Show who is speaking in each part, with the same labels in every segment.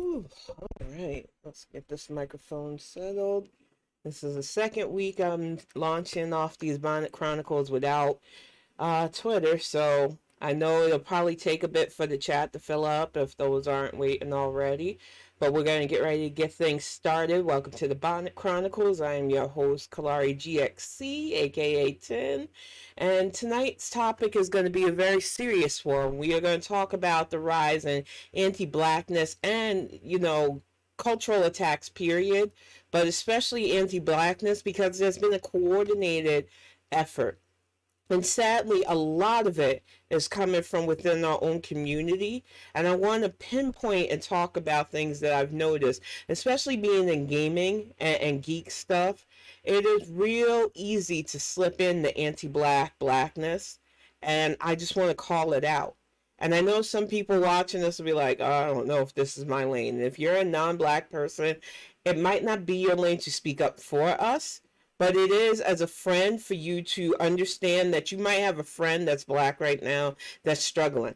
Speaker 1: Whew, all right, let's get this microphone settled. This is the second week I'm launching off these Bonnet Chronicles without Twitter, so I know it'll probably take a bit for the chat to fill up if those aren't waiting already. But we're going to get ready to get things started. Welcome to the Bonnet Chronicles. I am your host, Kalari GXC, aka 10. And tonight's topic is going to be a very serious one. We are going to talk about the rise in anti blackness and, cultural attacks, period, but especially anti blackness because there's been a coordinated effort, and sadly, a lot of it is coming from within our own community. And I want to pinpoint and talk about things that I've noticed, especially being in gaming and geek stuff. It is real easy to slip in the blackness. And I just want to call it out. And I know some people watching this will be like, oh, I don't know if this is my lane. And if you're a non-black person, it might not be your lane to speak up for us, but it is as a friend for you to understand that you might have a friend that's black right now that's struggling.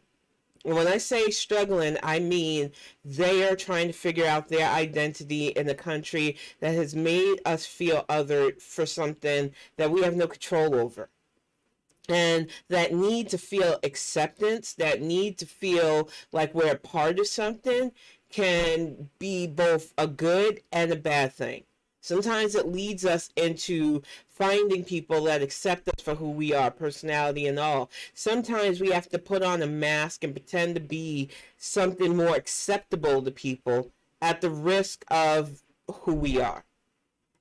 Speaker 1: And when I say struggling, I mean they are trying to figure out their identity in a country that has made us feel othered for something that we have no control over. And that need to feel acceptance, that need to feel like we're a part of something, can be both a good and a bad thing. Sometimes it leads us into finding people that accept us for who we are, personality and all. Sometimes we have to put on a mask and pretend to be something more acceptable to people at the risk of who we are.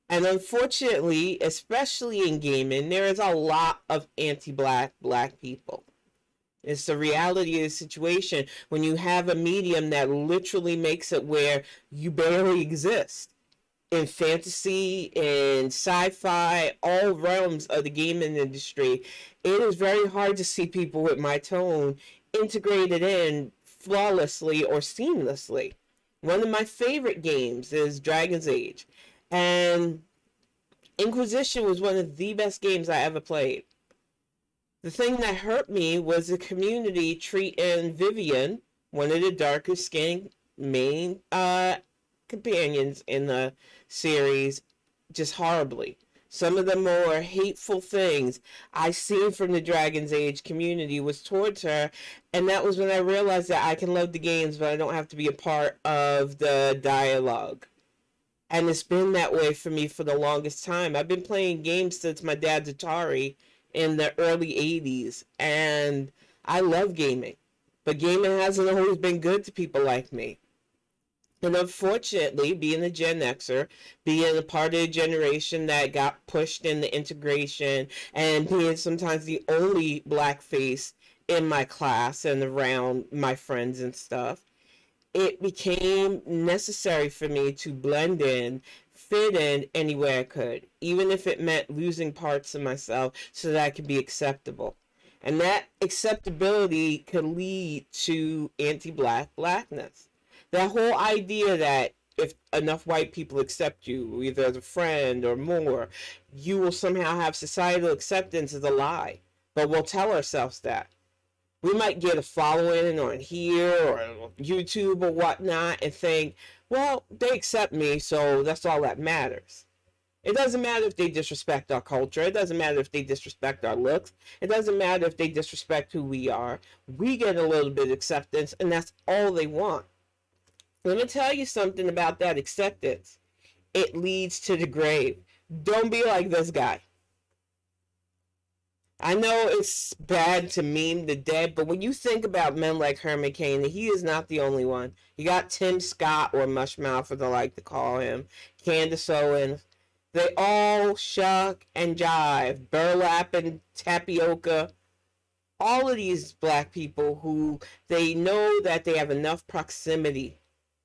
Speaker 1: And unfortunately, especially in gaming, there is a lot of anti-black people. It's the reality of the situation when you have a medium that literally makes it where you barely exist. In fantasy, in sci-fi, all realms of the gaming industry, it is very hard to see people with my tone integrated in flawlessly or seamlessly. One of my favorite games is Dragon's Age, and Inquisition was one of the best games I ever played. The thing that hurt me was the community treating Vivian, one of the darker skinned main companions in the series, just horribly. Some of the more hateful things I seen from the Dragon's Age community was towards her, and that was when I realized that I can love the games, but I don't have to be a part of the dialogue. And it's been that way for me for the longest time. I've been playing games since my dad's Atari in the early 80s, and I love gaming. But gaming hasn't always been good to people like me. And unfortunately, being a Gen Xer, being a part of a generation that got pushed in the integration, and being sometimes the only black face in my class and around my friends and stuff, it became necessary for me to blend in, fit in anywhere I could, even if it meant losing parts of myself so that I could be acceptable. And that acceptability could lead to blackness. That whole idea that if enough white people accept you, either as a friend or more, you will somehow have societal acceptance is a lie. But we'll tell ourselves that. We might get a following on here or YouTube or whatnot and think, well, they accept me, so that's all that matters. It doesn't matter if they disrespect our culture. It doesn't matter if they disrespect our looks. It doesn't matter if they disrespect who we are. We get a little bit of acceptance, and that's all they want. Let me tell you something about that acceptance. It leads to the grave. Don't be like this guy. I know it's bad to meme the dead, but when you think about men like Herman Cain, he is not the only one. You got Tim Scott, or Mushmouth, as I like to call him, Candace Owens. They all shuck and jive, burlap and tapioca. All of these black people who they know that they have enough proximity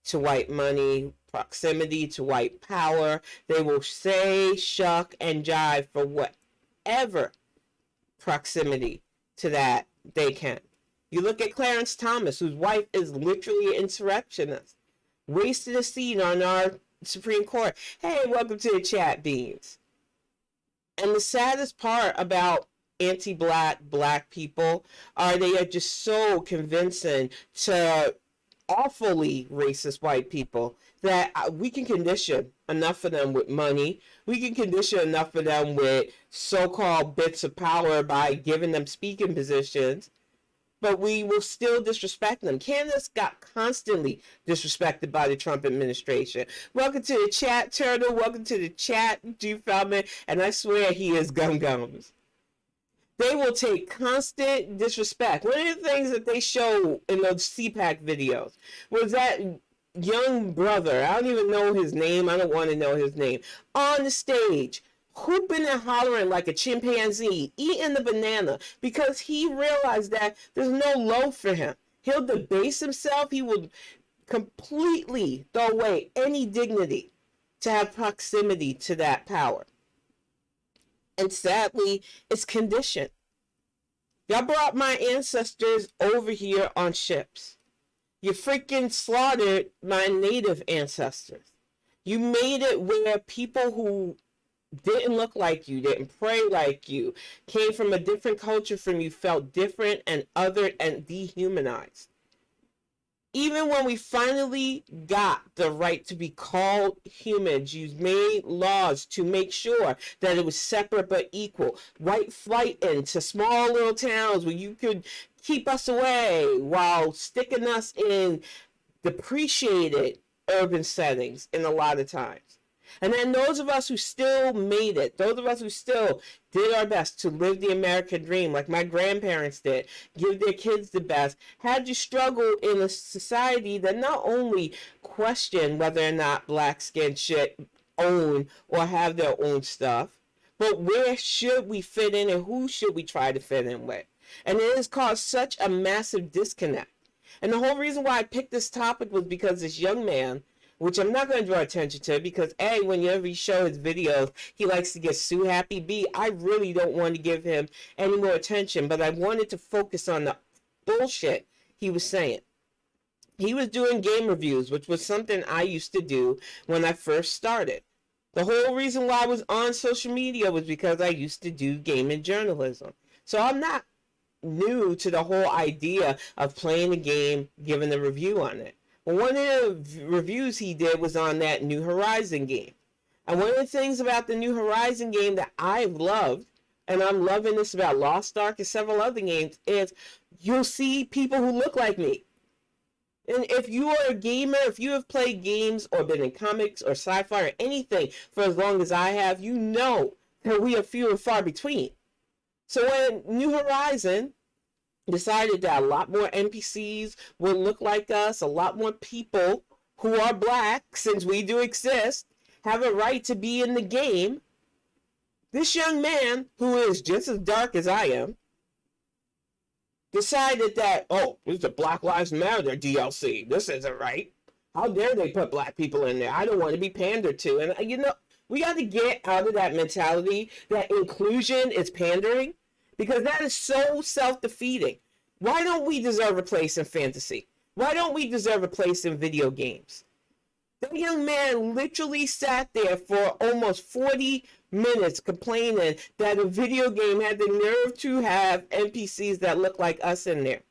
Speaker 1: to white money, proximity to white power. They will say, shuck, and jive for whatever proximity to that they can. You look at Clarence Thomas, whose wife is literally an insurrectionist, wasted a seat on our Supreme Court. Hey, welcome to the chat, Beans. And the saddest part about anti-black people are they are just so convincing to awfully racist white people that we can condition enough of them with money. We can condition enough of them with so-called bits of power by giving them speaking positions, but we will still disrespect them. Candace got constantly disrespected by the Trump administration. Welcome to the chat, Turtle. Welcome to the chat, G. Feldman. And I swear he is gum-gums. They will take constant disrespect. One of the things that they show in those CPAC videos was that young brother, I don't even know his name, I don't want to know his name, on the stage, hooping and hollering like a chimpanzee, eating the banana, because he realized that there's no low for him. He'll debase himself. He will completely throw away any dignity to have proximity to that power. And sadly, it's conditioned. Y'all brought my ancestors over here on ships. You freaking slaughtered my native ancestors. You made it where people who didn't look like you, didn't pray like you, came from a different culture from you, felt different and othered and dehumanized. Even when we finally got the right to be called humans, you made laws to make sure that it was separate but equal. White flight into small little towns where you could keep us away while sticking us in depreciated urban settings in a lot of times. And then those of us who still made it, those of us who still did our best to live the American dream like my grandparents did, give their kids the best, had to struggle in a society that not only questioned whether or not black skin should own or have their own stuff, but where should we fit in and who should we try to fit in with. And it has caused such a massive disconnect. And the whole reason why I picked this topic was because this young man, which I'm not going to draw attention to because A, whenever you show his videos, he likes to get Sue happy. B, I really don't want to give him any more attention, but I wanted to focus on the bullshit he was saying. He was doing game reviews, which was something I used to do when I first started. The whole reason why I was on social media was because I used to do gaming journalism. So I'm not new to the whole idea of playing a game, giving a review on it. One of the reviews he did was on that New Horizon game. And one of the things about the New Horizon game that I've loved, and I'm loving this about Lost Ark and several other games, is you'll see people who look like me. And if you are a gamer, if you have played games or been in comics or sci-fi or anything for as long as I have, you know that we are few and far between. So when New Horizon decided that a lot more NPCs would look like us, a lot more people who are black, since we do exist, have a right to be in the game, this young man, who is just as dark as I am, decided that, oh, this is a Black Lives Matter DLC. This isn't right. How dare they put black people in there? I don't want to be pandered to. And, you know, we got to get out of that mentality that inclusion is pandering, because that is so self-defeating. Why don't we deserve a place in fantasy? Why don't we deserve a place in video games? That young man literally sat there for almost 40 minutes complaining that a video game had the nerve to have NPCs that look like us in there.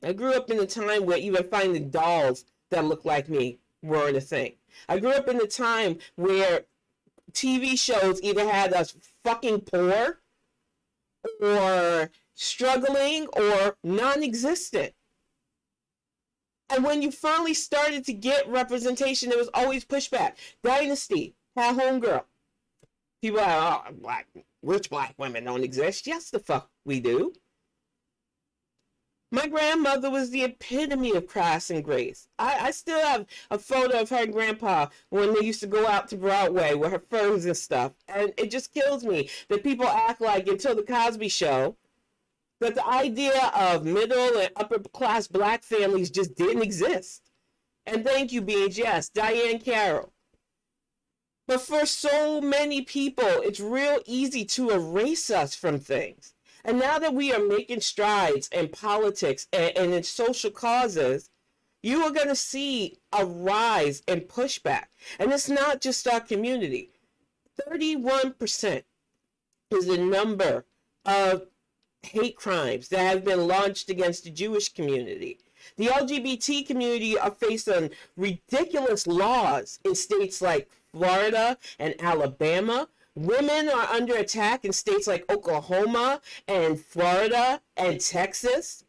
Speaker 1: I grew up in a time where even finding dolls that look like me weren't a thing. I grew up in a time where TV shows either had us fucking poor or struggling or non-existent. And when you finally started to get representation, there was always pushback. Dynasty had Homegirl. People are, oh, rich black women don't exist. Yes, the fuck we do. My grandmother was the epitome of class and grace. I still have a photo of her and grandpa when they used to go out to Broadway with her furs and stuff. And it just kills me that people act like until the Cosby Show that the idea of middle and upper class black families just didn't exist. And thank you, Beans. Yes, Diane Carroll. But for so many people, it's real easy to erase us from things. And now that we are making strides in politics and in social causes, you are going to see a rise in pushback. And it's not just our community. 31% is the number of hate crimes that have been launched against the Jewish community. The LGBT community are facing ridiculous laws in states like Florida and Alabama. Women are under attack in states like Oklahoma and Florida and Texas.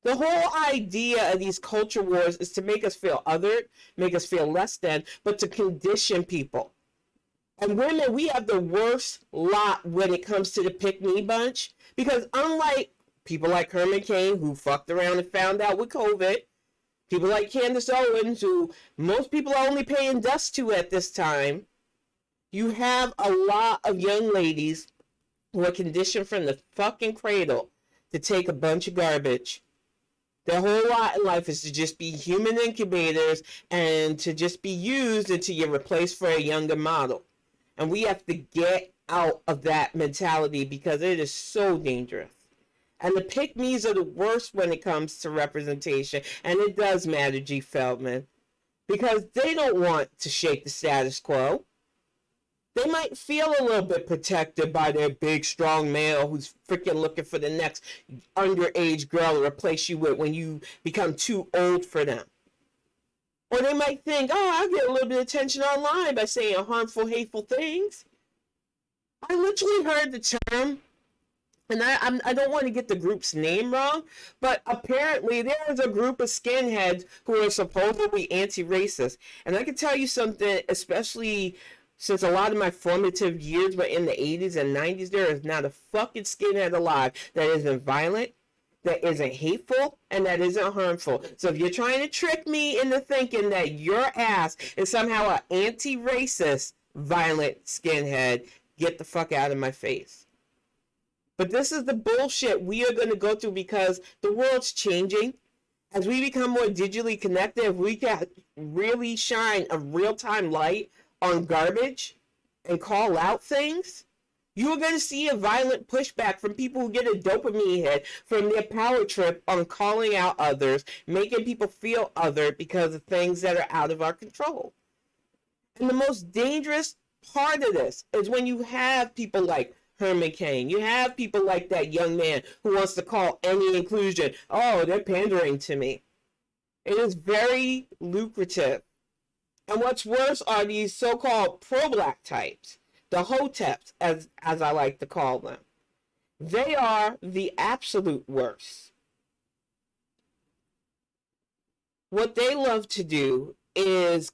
Speaker 1: The whole idea of these culture wars is to make us feel othered, make us feel less than, but to condition people. And women, we have the worst lot when it comes to the pick-me bunch, because unlike people like Herman Cain, who fucked around and found out with COVID, people like Candace Owens, who most people are only paying dust to at this time, you have a lot of young ladies who are conditioned from the fucking cradle to take a bunch of garbage. Their whole lot in life is to just be human incubators and to just be used until you're replaced for a younger model. And we have to get out of that mentality because it is so dangerous. And the pick-me's are the worst when it comes to representation. And it does matter, G. Feldman. Because they don't want to shake the status quo. They might feel a little bit protected by their big, strong male who's freaking looking for the next underage girl to replace you with when you become too old for them. Or they might think, oh, I'll get a little bit of attention online by saying harmful, hateful things. I literally heard the term, and I don't want to get the group's name wrong, but apparently there is a group of skinheads who are supposedly anti-racist. And I can tell you something, especially since a lot of my formative years were in the 80s and 90s, there is not a fucking skinhead alive that isn't violent, that isn't hateful, and that isn't harmful. So if you're trying to trick me into thinking that your ass is somehow an anti-racist, violent skinhead, get the fuck out of my face. But this is the bullshit we are going to go through because the world's changing. As we become more digitally connected, if we can really shine a real-time light on garbage and call out things, you are going to see a violent pushback from people who get a dopamine hit from their power trip on calling out others, making people feel other because of things that are out of our control. And the most dangerous part of this is when you have people like Herman Cain. You have people like that young man who wants to call any inclusion, oh, they're pandering to me. It is very lucrative. And what's worse are these so-called pro-black types, the hoteps, as I like to call them. They are the absolute worst. What they love to do is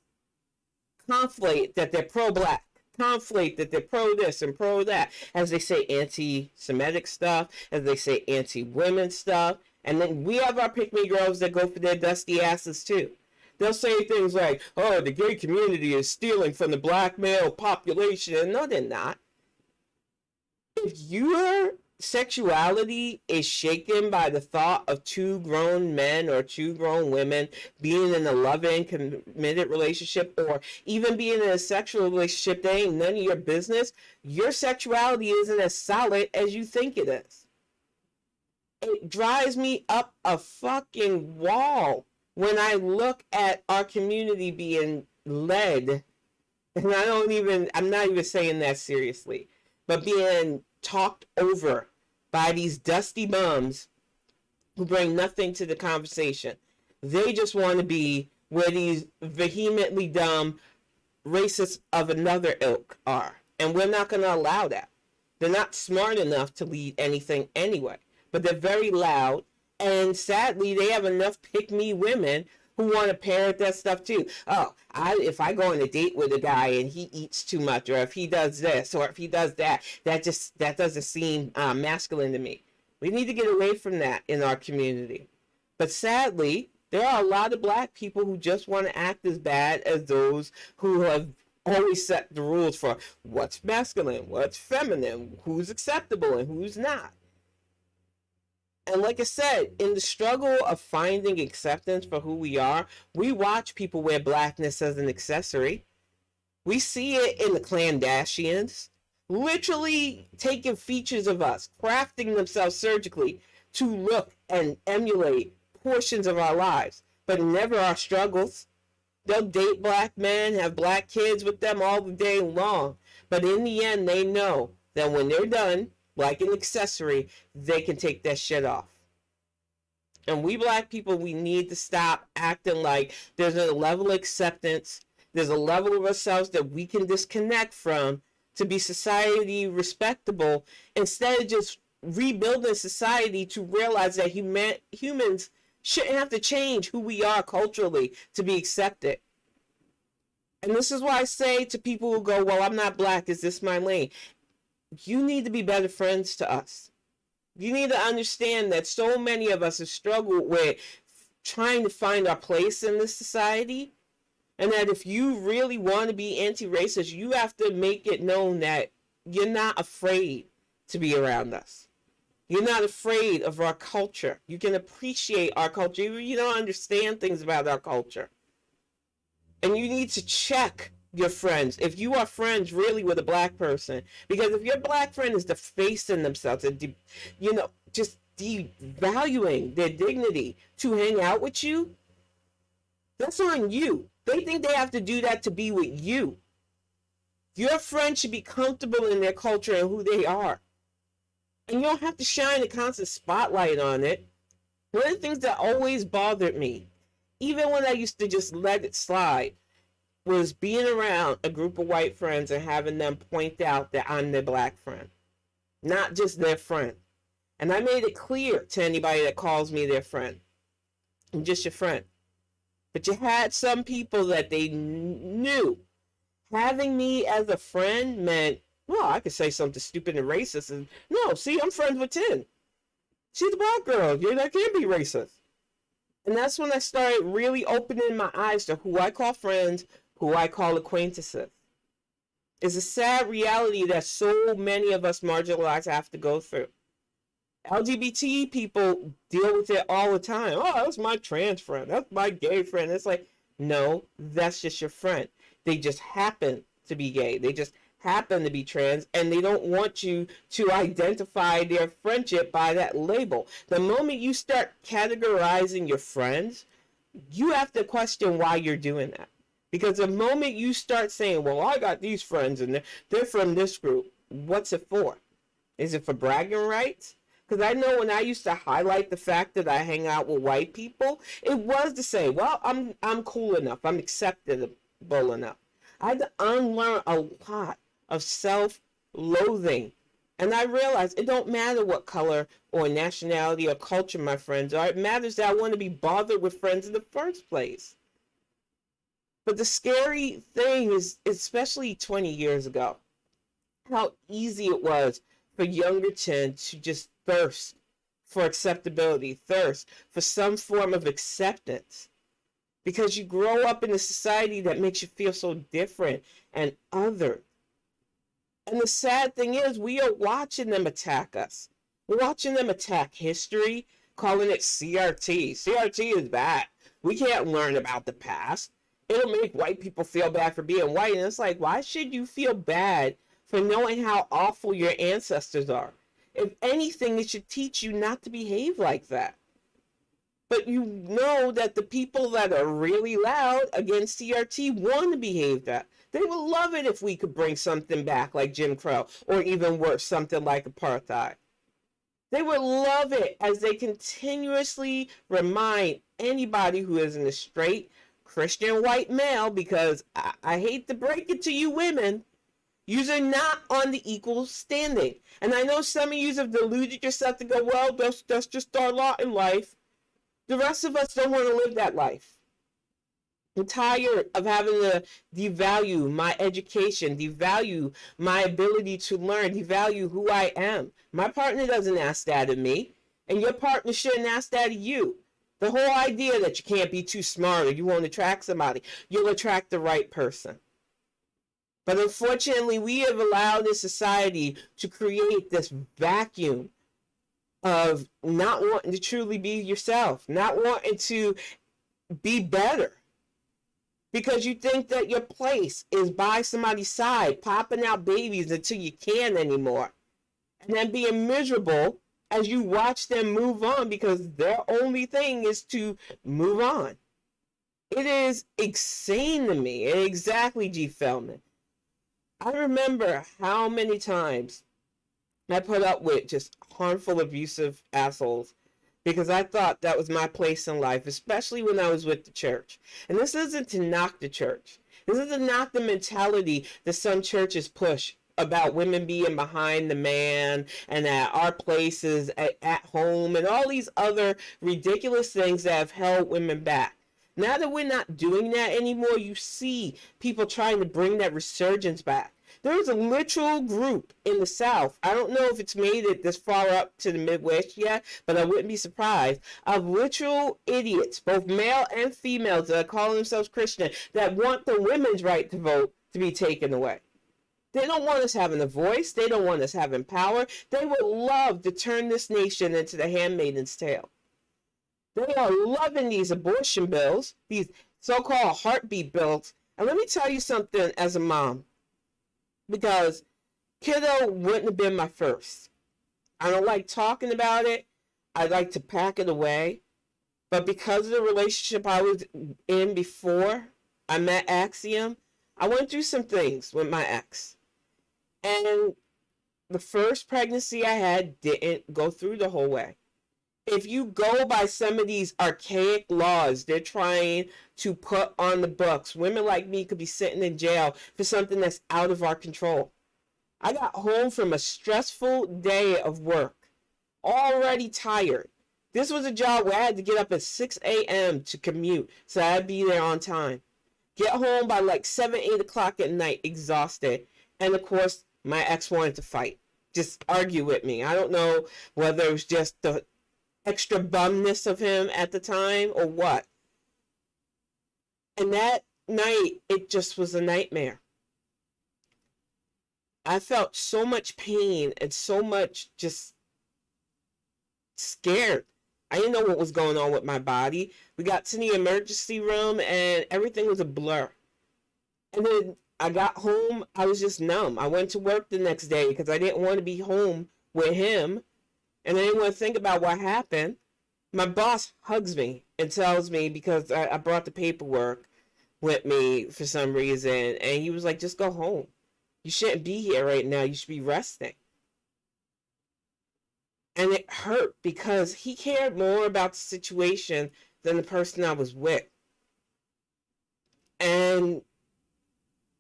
Speaker 1: conflate that they're pro-black, conflate that they're pro-this and pro-that, as they say anti-Semitic stuff, as they say anti-women stuff, and then we have our pick-me girls that go for their dusty asses too. They'll say things like, oh, the gay community is stealing from the black male population. No, they're not. If your sexuality is shaken by the thought of two grown men or two grown women being in a loving, committed relationship, or even being in a sexual relationship that ain't none of your business, your sexuality isn't as solid as you think it is. It drives me up a fucking wall when I look at our community being led, and I'm not even saying that seriously, but being talked over by these dusty bums who bring nothing to the conversation. They just want to be where these vehemently dumb racists of another ilk are. And we're not going to allow that. They're not smart enough to lead anything anyway, but they're very loud. And sadly, they have enough pick-me women who want to parrot that stuff too. Oh, if I go on a date with a guy and he eats too much, or if he does this, or if he does that, that doesn't seem masculine to me. We need to get away from that in our community. But sadly, there are a lot of black people who just want to act as bad as those who have always set the rules for what's masculine, what's feminine, who's acceptable, and who's not. And like I said, in the struggle of finding acceptance for who we are, we watch people wear blackness as an accessory. We see it in the Kardashians, literally taking features of us, crafting themselves surgically to look and emulate portions of our lives, but never our struggles. They'll date black men, have black kids with them all the day long, but in the end, they know that when they're done, like an accessory, they can take that shit off. And we black people, we need to stop acting like there's a level of acceptance, there's a level of ourselves that we can disconnect from to be society respectable, instead of just rebuilding society to realize that humans shouldn't have to change who we are culturally to be accepted. And this is why I say to people who go, well, I'm not black, is this my lane? You need to be better friends to us. You need to understand that so many of us have struggled with trying to find our place in this society. And that if you really want to be anti-racist, you have to make it known that you're not afraid to be around us. You're not afraid of our culture. You can appreciate our culture. You don't understand things about our culture. And you need to check your friends if you are friends really with a black person, because if your black friend is defacing themselves and just devaluing their dignity to hang out with you, that's on you. They think they have to do that to be with you. Your friend should be comfortable in their culture and who they are, and you don't have to shine a constant spotlight on it. One of the things that always bothered me, even when I used to just let it slide, was being around a group of white friends and having them point out that I'm their black friend, not just their friend. And I made it clear to anybody that calls me their friend, I'm just your friend. But you had some people that they knew having me as a friend meant, well, I could say something stupid and racist, and no, see, I'm friends with 10. She's a black girl. Yeah, that can't be racist. And that's when I started really opening my eyes to who I call friends, who I call acquaintances. It's a sad reality that so many of us marginalized have to go through. LGBT people deal with it all the time. Oh, that's my trans friend. That's my gay friend. It's like, no, that's just your friend. They just happen to be gay. They just happen to be trans, and they don't want you to identify their friendship by that label. The moment you start categorizing your friends, you have to question why you're doing that. Because the moment you start saying, well, I got these friends and they're from this group, what's it for? Is it for bragging rights? Because I know when I used to highlight the fact that I hang out with white people, it was to say, well, I'm cool enough. I'm acceptable enough. I had to unlearn a lot of self-loathing. And I realized it don't matter what color or nationality or culture my friends are. It matters that I want to be bothered with friends in the first place. But the scary thing is, especially 20 years ago, how easy it was for younger 10 to just thirst for acceptability, thirst for some form of acceptance. Because you grow up in a society that makes you feel so different and other. And the sad thing is, we are watching them attack us. We're watching them attack history, calling it CRT. CRT is bad. We can't learn about the past. It'll make white people feel bad for being white. And it's like, why should you feel bad for knowing how awful your ancestors are? If anything, it should teach you not to behave like that. But you know that the people that are really loud against CRT want to behave that. They would love it if we could bring something back like Jim Crow, or even worse, something like apartheid. They would love it as they continuously remind anybody who isn't a straight Christian white male, because I hate to break it to you women, you're not on the equal standing. And I know some of you have deluded yourself to go, well, that's just our lot in life. The rest of us don't want to live that life. I'm tired of having to devalue my education, devalue my ability to learn, devalue who I am. My partner doesn't ask that of me, and your partner shouldn't ask that of you. The whole idea that you can't be too smart or you won't attract somebody, you'll attract the right person. But unfortunately, we have allowed this society to create this vacuum of not wanting to truly be yourself, not wanting to be better. Because you think that your place is by somebody's side, popping out babies until you can't anymore. And then being miserable as you watch them move on, because their only thing is to move on. It is insane to me. And exactly, G. Feldman. I remember how many times I put up with just harmful, abusive assholes because I thought that was my place in life, especially when I was with the church. And this isn't to knock the church. This isn't to knock the mentality that some churches push about women being behind the man and that our place is at home and all these other ridiculous things that have held women back. Now that we're not doing that anymore, you see people trying to bring that resurgence back. There is a literal group in the South. I don't know if it's made it this far up to the Midwest yet, but I wouldn't be surprised, of literal idiots, both male and females, that are calling themselves Christian, that want the women's right to vote to be taken away. They don't want us having a voice. They don't want us having power. They would love to turn this nation into the handmaid's tale. They are loving these abortion bills, these so-called heartbeat bills. And let me tell you something as a mom, because kiddo wouldn't have been my first. I don't like talking about it. I like to pack it away. But because of the relationship I was in before I met Axiom, I went through some things with my ex. And the first pregnancy I had didn't go through the whole way. If you go by some of these archaic laws they're trying to put on the books, women like me could be sitting in jail for something that's out of our control. I got home from a stressful day of work, already tired. This was a job where I had to get up at 6 a.m. to commute, so I'd be there on time. Get home by like 7, 8 o'clock at night, exhausted. And of course, my ex wanted to fight, just argue with me. I don't know whether it was just the extra bumness of him at the time or what. And that night, it just was a nightmare. I felt so much pain and so much just scared. I didn't know what was going on with my body. We got to the emergency room and everything was a blur. And then I got home, I was just numb. I went to work the next day because I didn't want to be home with him. And I didn't want to think about what happened. My boss hugs me and tells me, because I brought the paperwork with me for some reason, and he was like, just go home. You shouldn't be here right now. You should be resting. And it hurt because he cared more about the situation than the person I was with. And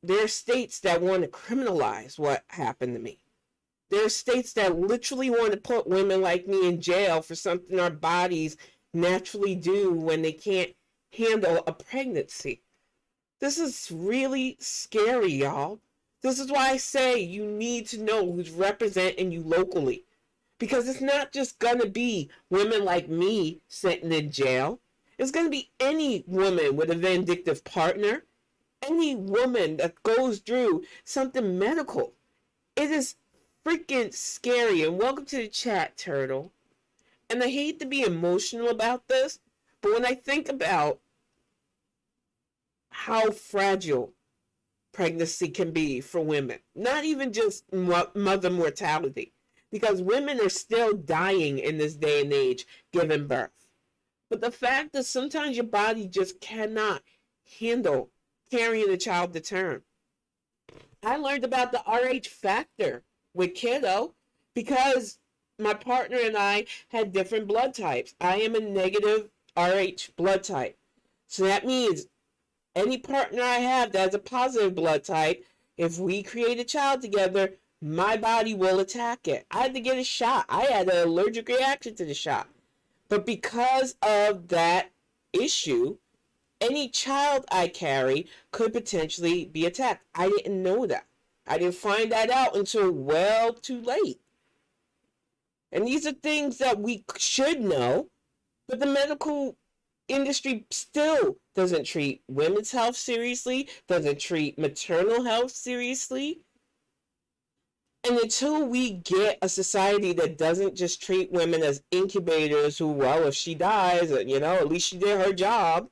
Speaker 1: there are states that want to criminalize what happened to me. There are states that literally want to put women like me in jail for something our bodies naturally do when they can't handle a pregnancy. This is really scary, y'all. This is why I say you need to know who's representing you locally. Because it's not just going to be women like me sitting in jail. It's going to be any woman with a vindictive partner. Any woman that goes through something medical. It is freaking scary. And welcome to the chat, Turtle. And I hate to be emotional about this, but when I think about how fragile pregnancy can be for women, not even just mother mortality, because women are still dying in this day and age giving birth. But the fact that sometimes your body just cannot handle carrying a child to term. I learned about the RH factor with kiddo because my partner and I had different blood types. I am a negative RH blood type. So that means any partner I have that has a positive blood type, if we create a child together, my body will attack it. I had to get a shot. I had an allergic reaction to the shot. But because of that issue, any child I carry could potentially be attacked. I didn't know that. I didn't find that out until well too late. And these are things that we should know, but the medical industry still doesn't treat women's health seriously, doesn't treat maternal health seriously. And until we get a society that doesn't just treat women as incubators who, well, if she dies, at least she did her job.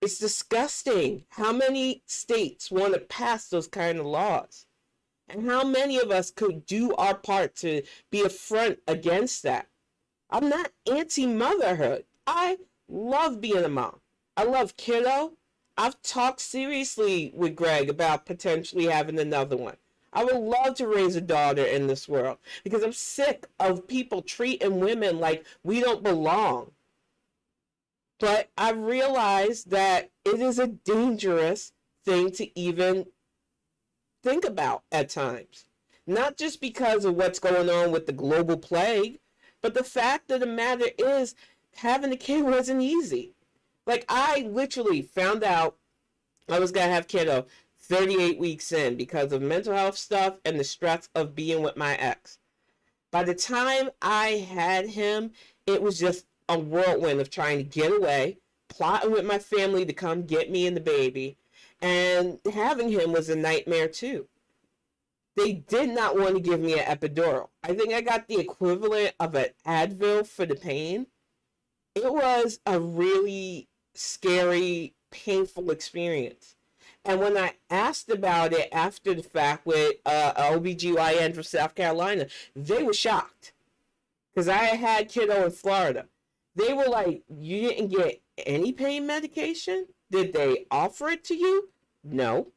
Speaker 1: It's disgusting how many states want to pass those kind of laws. And how many of us could do our part to be a front against that. I'm not anti-motherhood. I love being a mom. I love kiddo. I've talked seriously with Greg about potentially having another one. I would love to raise a daughter in this world because I'm sick of people treating women like we don't belong. But I realized that it is a dangerous thing to even think about at times. Not just because of what's going on with the global plague, but the fact of the matter is having a kid wasn't easy. Like, I literally found out I was going to have kiddo 38 weeks in because of mental health stuff and the stress of being with my ex. By the time I had him, it was just a whirlwind of trying to get away, plotting with my family to come get me and the baby, and having him was a nightmare too. They did not want to give me an epidural. I think I got the equivalent of an Advil for the pain. It was a really scary, painful experience. And when I asked about it after the fact with OBGYN from South Carolina, they were shocked. Because I had kiddo in Florida. They were like, you didn't get any pain medication? Did they offer it to you? No.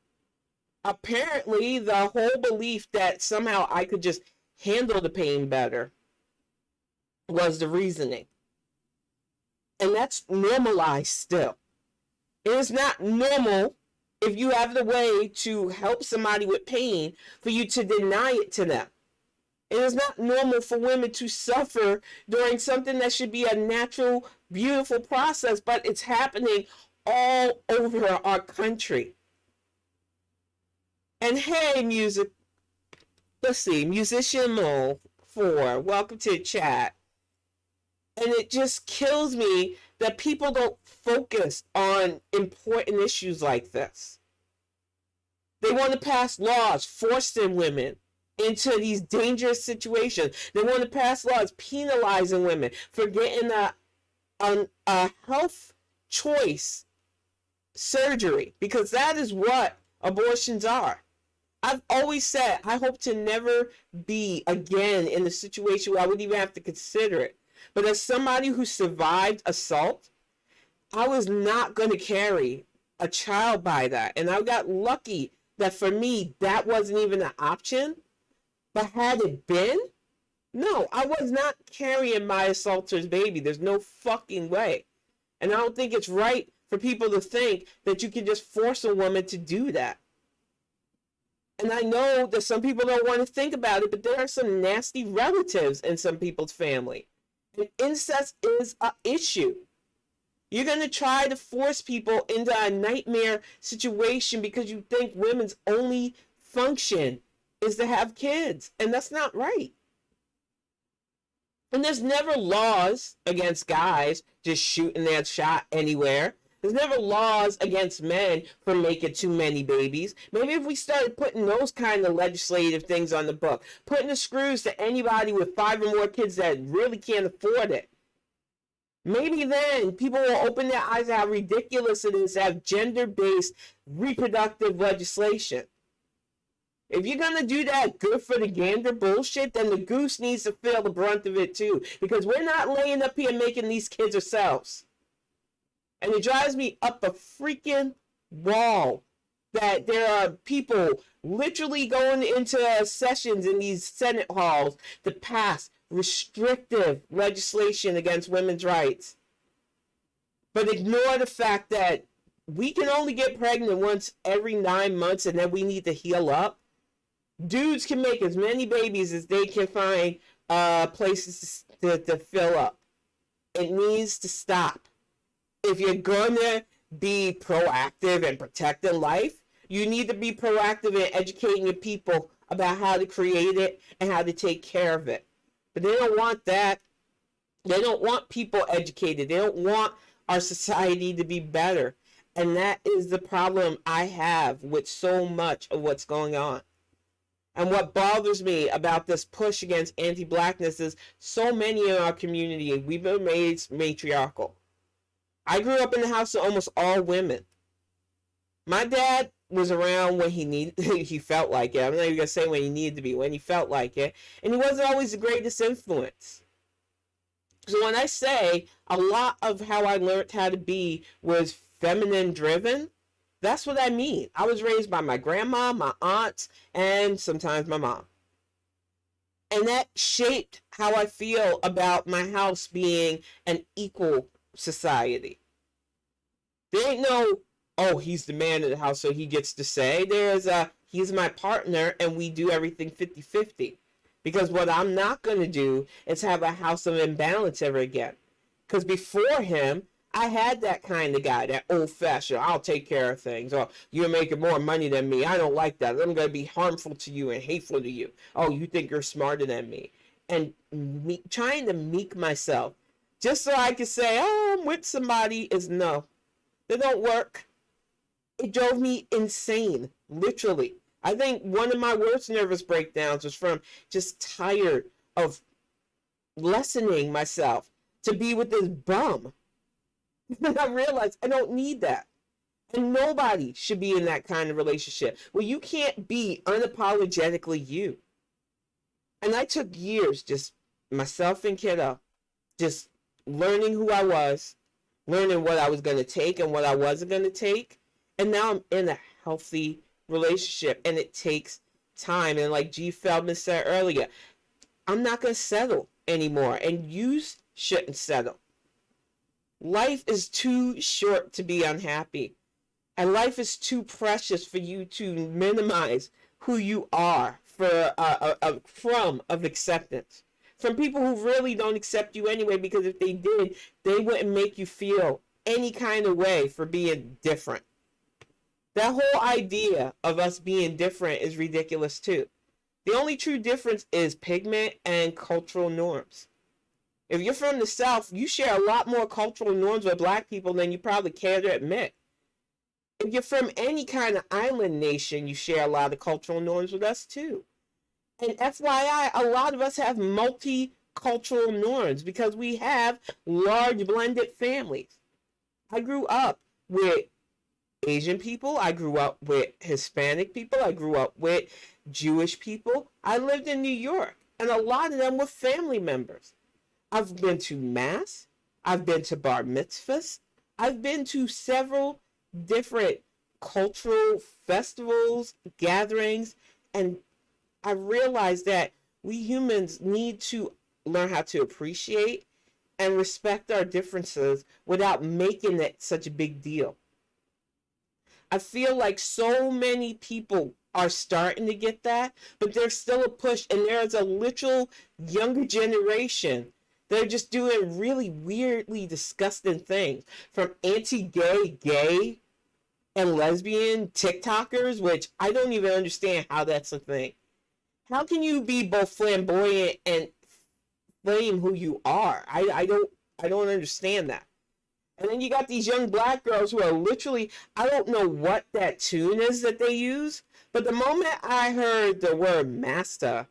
Speaker 1: Apparently, the whole belief that somehow I could just handle the pain better was the reasoning. And that's normalized still. It is not normal if you have the way to help somebody with pain for you to deny it to them. It is not normal for women to suffer during something that should be a natural, beautiful process, but it's happening all over our country. And hey, let's see, Musician Mo 4, welcome to the chat. And it just kills me that people don't focus on important issues like this. They want to pass laws forcing women into these dangerous situations. They want to pass laws penalizing women for getting a health choice surgery, because that is what abortions are. I've always said I hope to never be again in a situation where I would even have to consider it. But as somebody who survived assault, I was not going to carry a child by that. And I got lucky that for me, that wasn't even an option. But had it been, no, I was not carrying my assaulter's baby. There's no fucking way. And I don't think it's right for people to think that you can just force a woman to do that. And I know that some people don't want to think about it, but there are some nasty relatives in some people's family. And incest is an issue. You're going to try to force people into a nightmare situation because you think women's only function is to have kids. And that's not right. And there's never laws against guys just shooting their shot anywhere. There's never laws against men for making too many babies. Maybe if we started putting those kind of legislative things on the book, putting the screws to anybody with 5 or more kids that really can't afford it, maybe then people will open their eyes to how ridiculous it is to have gender-based reproductive legislation. If you're going to do that good for the gander bullshit, then the goose needs to feel the brunt of it too. Because we're not laying up here making these kids ourselves. And it drives me up a freaking wall that there are people literally going into sessions in these Senate halls to pass restrictive legislation against women's rights. But ignore the fact that we can only get pregnant once every 9 months and then we need to heal up. Dudes can make as many babies as they can find places to fill up. It needs to stop. If you're going to be proactive and protecting life, you need to be proactive in educating your people about how to create it and how to take care of it. But they don't want that. They don't want people educated. They don't want our society to be better. And that is the problem I have with so much of what's going on. And what bothers me about this push against anti-blackness is so many in our community, we've been made matriarchal. I grew up in the house of almost all women. My dad was around when he felt like it. I'm not even going to say when he needed to be, when he felt like it. And he wasn't always the greatest influence. So when I say a lot of how I learned how to be was feminine driven, That's what I mean. I was raised by my grandma, my aunts, and sometimes my mom. And that shaped how I feel about my house being an equal society. There ain't no, oh, he's the man of the house, so he gets to say. There's a, he's my partner, and we do everything 50-50. Because what I'm not going to do is have a house of imbalance ever again. Because before him, I had that kind of guy, that old-fashioned, I'll take care of things. Or, you're making more money than me. I don't like that. I'm going to be harmful to you and hateful to you. Oh, you think you're smarter than me. And trying to meek myself just so I can say, oh, I'm with somebody is no. They don't work. It drove me insane, literally. I think one of my worst nervous breakdowns was from just tired of lessening myself to be with this bum. And I realized I don't need that. And nobody should be in that kind of relationship where you can't be unapologetically you. And I took years, just myself and kiddo, just learning who I was, learning what I was going to take and what I wasn't going to take. And now I'm in a healthy relationship, and it takes time. And like G. Feldman said earlier, I'm not going to settle anymore, and you shouldn't settle. Life is too short to be unhappy, and life is too precious for you to minimize who you are for a crumb of acceptance from people who really don't accept you anyway, because if they did, they wouldn't make you feel any kind of way for being different. That whole idea of us being different is ridiculous too. The only true difference is pigment and cultural norms. If you're from the South, you share a lot more cultural norms with Black people than you probably care to admit. If you're from any kind of island nation, you share a lot of cultural norms with us too. And FYI, a lot of us have multicultural norms because we have large blended families. I grew up with Asian people. I grew up with Hispanic people. I grew up with Jewish people. I lived in New York, and a lot of them were family members. I've been to Mass. I've been to bar mitzvahs. I've been to several different cultural festivals, gatherings, and I realized that we humans need to learn how to appreciate and respect our differences without making it such a big deal. I feel like so many people are starting to get that, but there's still a push, and there's a literal younger generation. They're just doing really weirdly disgusting things, from anti-gay and lesbian TikTokers, which I don't even understand how that's a thing. How can you be both flamboyant and claim who you are? I don't understand that. And then you got these young Black girls who are literally, I don't know what that tune is that they use, but the moment I heard the word master,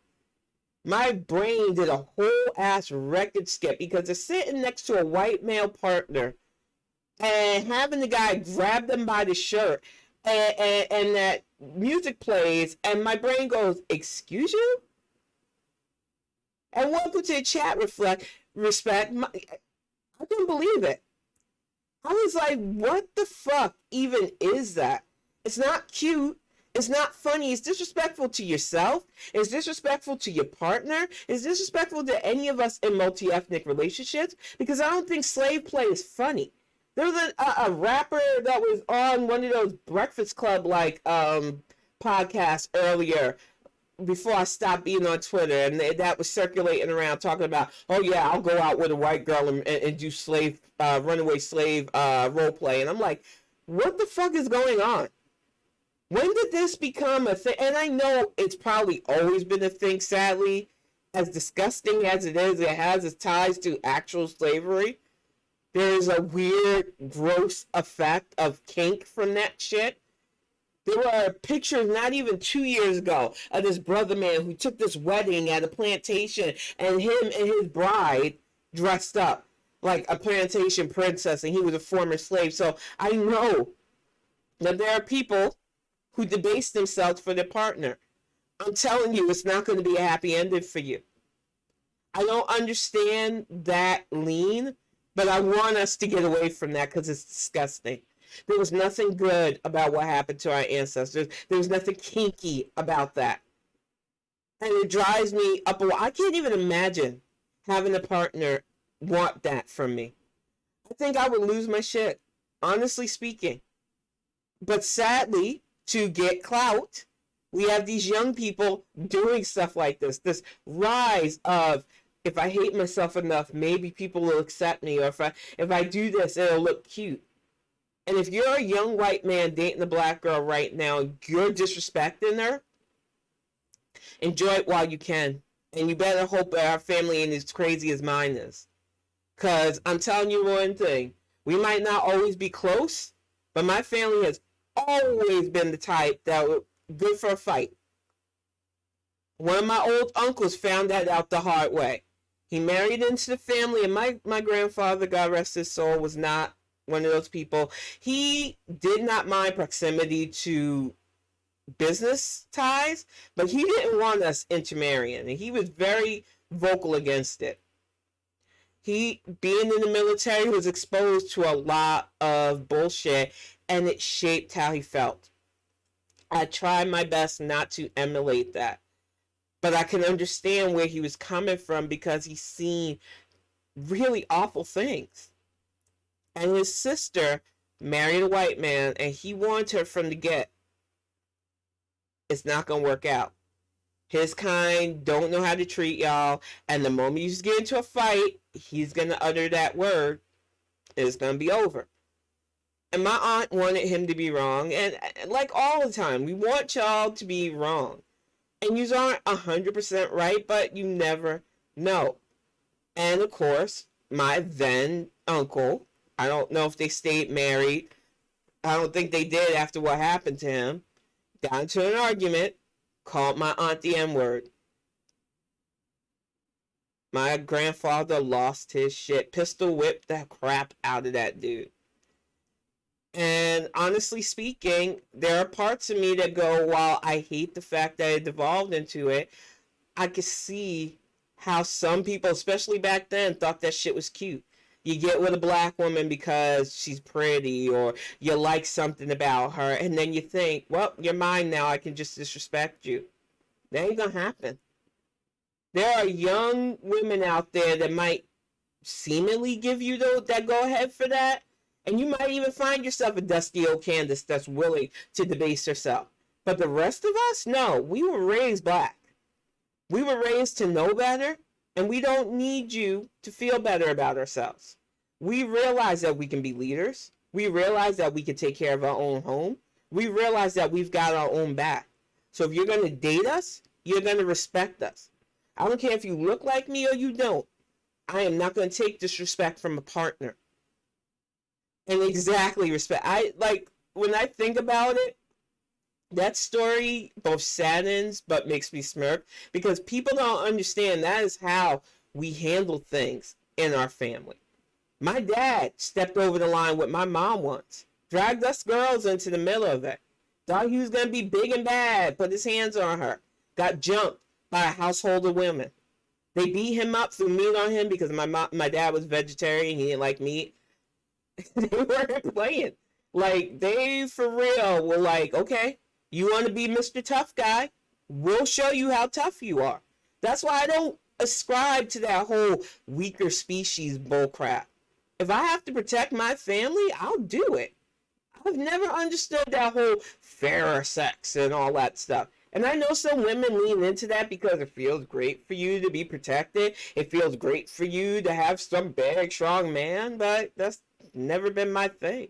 Speaker 1: my brain did a whole ass record skip, because they're sitting next to a white male partner and having the guy grab them by the shirt, and that music plays, and my brain goes, excuse you? And welcome to the chat, respect. I couldn't believe it. I was like, what the fuck even is that? It's not cute. It's not funny. It's disrespectful to yourself. It's disrespectful to your partner. It's disrespectful to any of us in multi-ethnic relationships, because I don't think slave play is funny. There was a rapper that was on one of those Breakfast Club like podcasts earlier, before I stopped being on Twitter, and that was circulating around talking about, oh yeah, I'll go out with a white girl and do runaway slave role play. And I'm like, what the fuck is going on? When did this become a thing? And I know it's probably always been a thing, sadly. As disgusting as it is, it has its ties to actual slavery. There's a weird, gross effect of kink from that shit. There were pictures not even 2 years ago of this brother man who took this wedding at a plantation, and him and his bride dressed up like a plantation princess, and he was a former slave. So I know that there are people who debase themselves for their partner. I'm telling you, it's not going to be a happy ending for you. I don't understand that lean, but I want us to get away from that because it's disgusting. There was nothing good about what happened to our ancestors. There was nothing kinky about that. And it drives me up a wall. I can't even imagine having a partner want that from me. I think I would lose my shit, honestly speaking. But sadly, to get clout, we have these young people doing stuff like this rise of, if I hate myself enough, maybe people will accept me, or if I do this, it'll look cute. And if you're a young white man dating a black girl right now, you're disrespecting her, enjoy it while you can. And you better hope that our family ain't as crazy as mine is. Because I'm telling you one thing, we might not always be close, but my family has always been the type that were good for a fight. One of my old uncles found that out the hard way. He married into the family, and my grandfather, God rest his soul, was not one of those people. He did not mind proximity to business ties, but he didn't want us intermarrying, and he was very vocal against it. He, being in the military, was exposed to a lot of bullshit, and it shaped how he felt. I tried my best not to emulate that, but I can understand where he was coming from because he's seen really awful things. And his sister married a white man, and he warned her from the get, it's not going to work out. His kind don't know how to treat y'all, and the moment you get into a fight, he's going to utter that word, it's going to be over. And my aunt wanted him to be wrong, and like all the time, we want y'all to be wrong. And you aren't 100% right, but you never know. And of course, my then uncle, I don't know if they stayed married. I don't think they did after what happened to him. Got into an argument, called my aunt the N-word. My grandfather lost his shit, pistol whipped the crap out of that dude. And honestly speaking, there are parts of me that go, while I hate the fact that it devolved into it, I could see how some people, especially back then, thought that shit was cute. You get with a black woman because she's pretty, or you like something about her, and then you think, well, you're mine now, I can just disrespect you. That ain't gonna happen. There are young women out there that might seemingly give you that go ahead for that, and you might even find yourself a dusty old Candace that's willing to debase herself. But the rest of us, no, we were raised black. We were raised to know better, and we don't need you to feel better about ourselves. We realize that we can be leaders. We realize that we can take care of our own home. We realize that we've got our own back. So if you're going to date us, you're going to respect us. I don't care if you look like me or you don't. I am not going to take disrespect from a partner. And exactly respect. When I think about it, that story both saddens but makes me smirk, because people don't understand that is how we handle things in our family. My dad stepped over the line with my mom once, dragged us girls into the middle of it. Thought he was going to be big and bad, put his hands on her, got jumped by a household of women. They beat him up, threw meat on him because my dad was vegetarian, he didn't like meat. They weren't playing. Like, they for real were like, okay, you want to be Mr. Tough Guy? We'll show you how tough you are. That's why I don't ascribe to that whole weaker species bullcrap. If I have to protect my family, I'll do it. I've never understood that whole fairer sex and all that stuff. And I know some women lean into that because it feels great for you to be protected. It feels great for you to have some big, strong man, but that's never been my thing.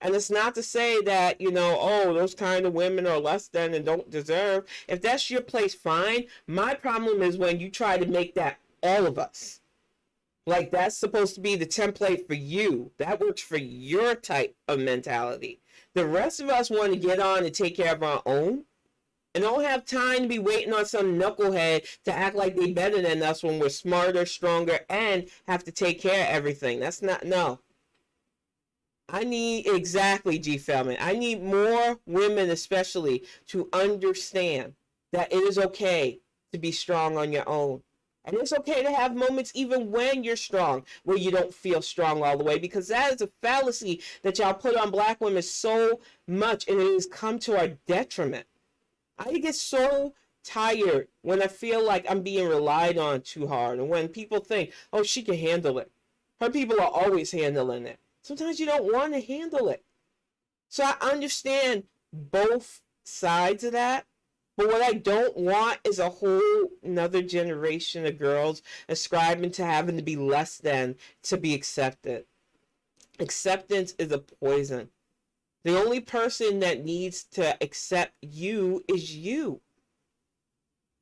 Speaker 1: And it's not to say that, those kind of women are less than and don't deserve. If that's your place, fine. My problem is when you try to make that all of us. Like, that's supposed to be the template for you. That works for your type of mentality. The rest of us want to get on and take care of our own, and don't have time to be waiting on some knucklehead to act like they better than us when we're smarter, stronger, and have to take care of everything. That's not, no. I need, exactly, G. Feldman, I need more women especially to understand that it is okay to be strong on your own. And it's okay to have moments even when you're strong, where you don't feel strong all the way, because that is a fallacy that y'all put on black women so much, and it has come to our detriment. I get so tired when I feel like I'm being relied on too hard, and when people think, oh, she can handle it. Her people are always handling it. Sometimes you don't want to handle it. So I understand both sides of that. But what I don't want is a whole another generation of girls ascribing to having to be less than to be accepted. Acceptance is a poison. The only person that needs to accept you is you.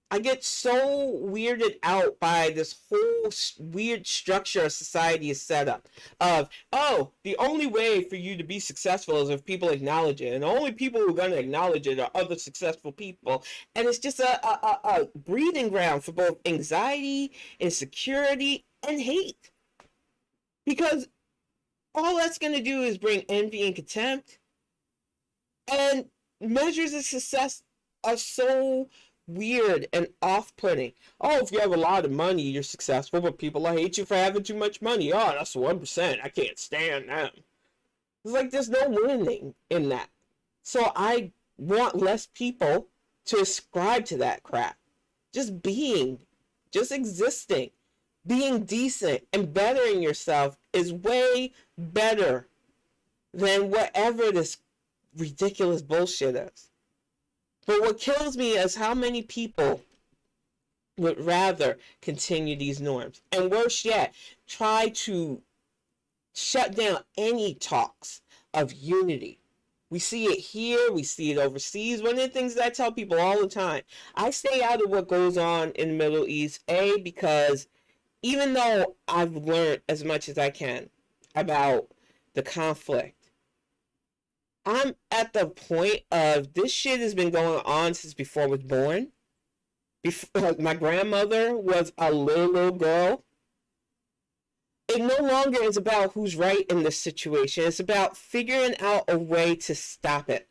Speaker 1: I get so weirded out by this whole weird structure of society is set up of, oh, the only way for you to be successful is if people acknowledge it. And the only people who are going to acknowledge it are other successful people. And it's just a breeding ground for both anxiety, insecurity, and hate. Because all that's going to do is bring envy and contempt. And measures of success are so weird and off-putting. Oh, if you have a lot of money, you're successful, but people hate you for having too much money. Oh, that's 1%. I can't stand them. It's like there's no winning in that. So I want less people to ascribe to that crap. Just being, just existing, being decent and bettering yourself is way better than whatever this ridiculous bullshit is. But what kills me is how many people would rather continue these norms. And worse yet, try to shut down any talks of unity. We see it here, we see it overseas. One of the things that I tell people all the time, I stay out of what goes on in the Middle East, because even though I've learned as much as I can about the conflict, I'm at the point of this shit has been going on since before I was born. Before, like, my grandmother was a little girl. It no longer is about who's right in this situation. It's about figuring out a way to stop it.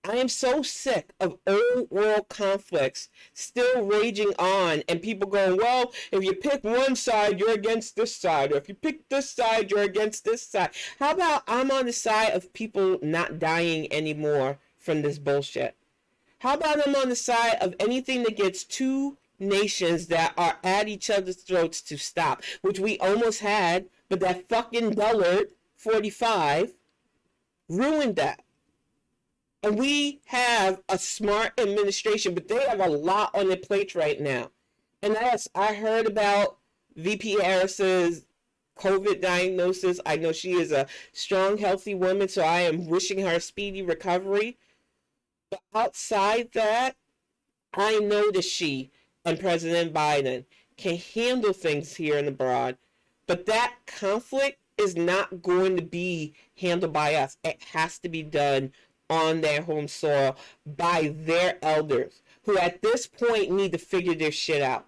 Speaker 1: I am so sick of old world conflicts still raging on, and people going, well, if you pick one side, you're against this side, or if you pick this side, you're against this side. How about I'm on the side of people not dying anymore from this bullshit? How about I'm on the side of anything that gets two nations that are at each other's throats to stop, which we almost had, but that fucking dullard 45 ruined that. And we have a smart administration, but they have a lot on their plate right now. And yes, I heard about VP Harris's COVID diagnosis. I know she is a strong, healthy woman, so I am wishing her a speedy recovery. But outside that, I know that she and President Biden can handle things here and abroad. But that conflict is not going to be handled by us. It has to be done on their home soil by their elders, who at this point need to figure their shit out.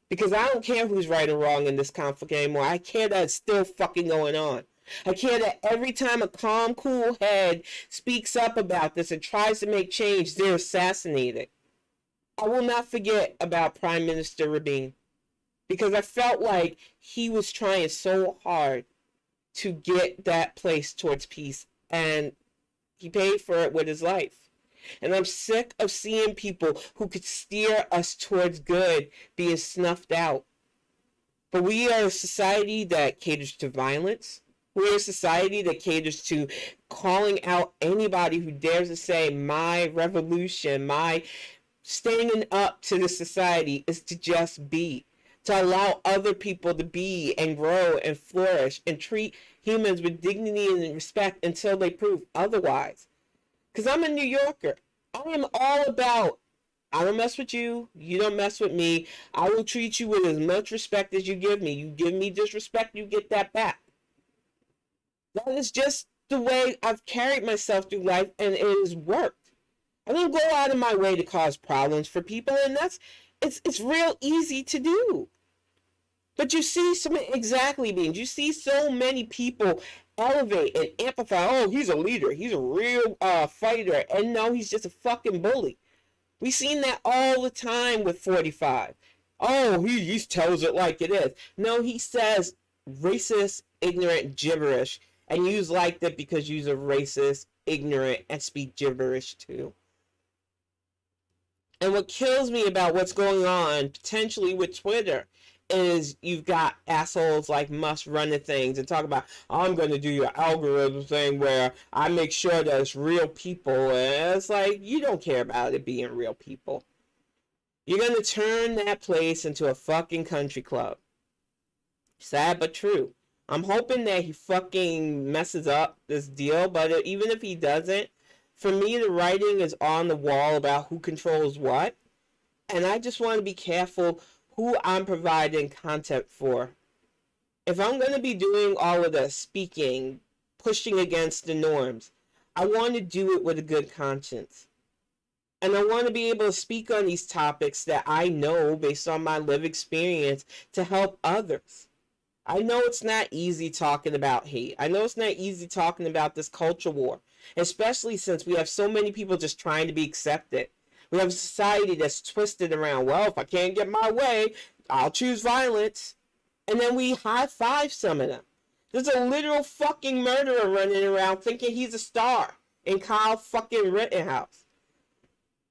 Speaker 1: Because I don't care who's right or wrong in this conflict anymore. I care that it's still fucking going on. I care that every time a calm, cool head speaks up about this and tries to make change, they're assassinated. I will not forget about Prime Minister Rabin, because I felt like he was trying so hard to get that place towards peace, and he paid for it with his life. And I'm sick of seeing people who could steer us towards good being snuffed out. But we are a society that caters to violence. We're a society that caters to calling out anybody who dares to say, my revolution, my standing up to the society is to just be. To allow other people to be and grow and flourish and treat humans with dignity and respect until they prove otherwise. Because I'm a New Yorker. I am all about, I don't mess with you, you don't mess with me. I will treat you with as much respect as you give me. You give me disrespect, you get that back. That is just the way I've carried myself through life, and it has worked. I don't go out of my way to cause problems for people, and it's real easy to do. But you see exactly, Beans. You see so many people elevate and amplify. Oh, he's a leader. He's a real fighter. And no, he's just a fucking bully. We've seen that all the time with 45. oh, he tells it like it is. No, he says racist, ignorant gibberish. And you's like that because you's a racist, ignorant, and speak gibberish too. And what kills me about what's going on potentially with Twitter is you've got assholes like Musk running things and talk about, I'm going to do your algorithm thing where I make sure that it's real people. And it's like, you don't care about it being real people. You're going to turn that place into a fucking country club. Sad but true. I'm hoping that he fucking messes up this deal, but even if he doesn't, for me, the writing is on the wall about who controls what. And I just want to be careful who I'm providing content for. If I'm going to be doing all of the speaking, pushing against the norms, I want to do it with a good conscience. And I want to be able to speak on these topics that I know based on my lived experience to help others. I know it's not easy talking about hate. I know it's not easy talking about this culture war, especially since we have so many people just trying to be accepted. We have a society that's twisted around, well, if I can't get my way, I'll choose violence. And then we high-five some of them. There's a literal fucking murderer running around thinking he's a star in Kyle fucking Rittenhouse.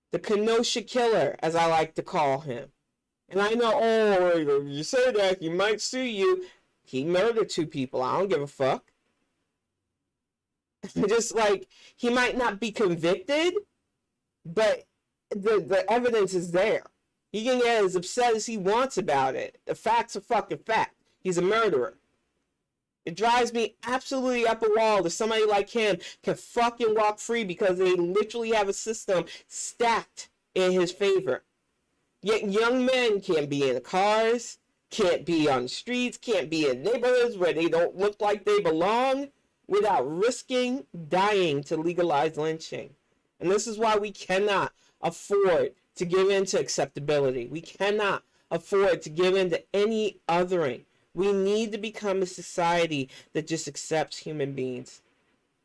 Speaker 1: The Kenosha killer, as I like to call him. And I know, oh, you say that, he might sue you. He murdered 2 people. I don't give a fuck. Just like, he might not be convicted, but the evidence is there. He can get as upset as he wants about it. The fact's a fucking fact. He's a murderer. It drives me absolutely up a wall that somebody like him can fucking walk free because they literally have a system stacked in his favor. Yet young men can't be in the cars, can't be on the streets, can't be in neighborhoods where they don't look like they belong without risking dying to legalize lynching. And this is why we cannot afford to give in to acceptability. We cannot afford to give in to any othering. We need to become a society that just accepts human beings,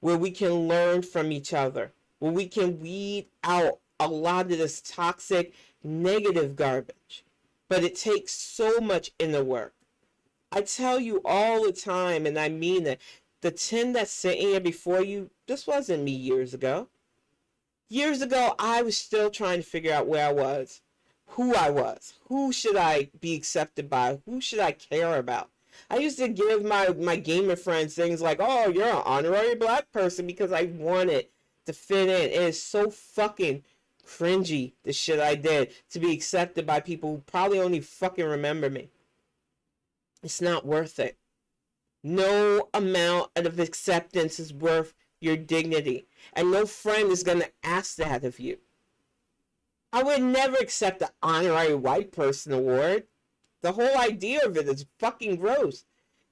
Speaker 1: where we can learn from each other, where we can weed out a lot of this toxic, negative garbage. But it takes so much inner work. I tell you all the time, and I mean it, the 10 that's sitting here before you, this wasn't me years ago. Years ago, I was still trying to figure out where I was, who I was, who should I be accepted by, who should I care about. I used to give my gamer friends things like, oh, you're an honorary black person because I wanted to fit in. It is so fucking cringy, the shit I did, to be accepted by people who probably only fucking remember me. It's not worth it. No amount of acceptance is worth your dignity. And no friend is going to ask that of you. I would never accept the honorary white person award. The whole idea of it is fucking gross.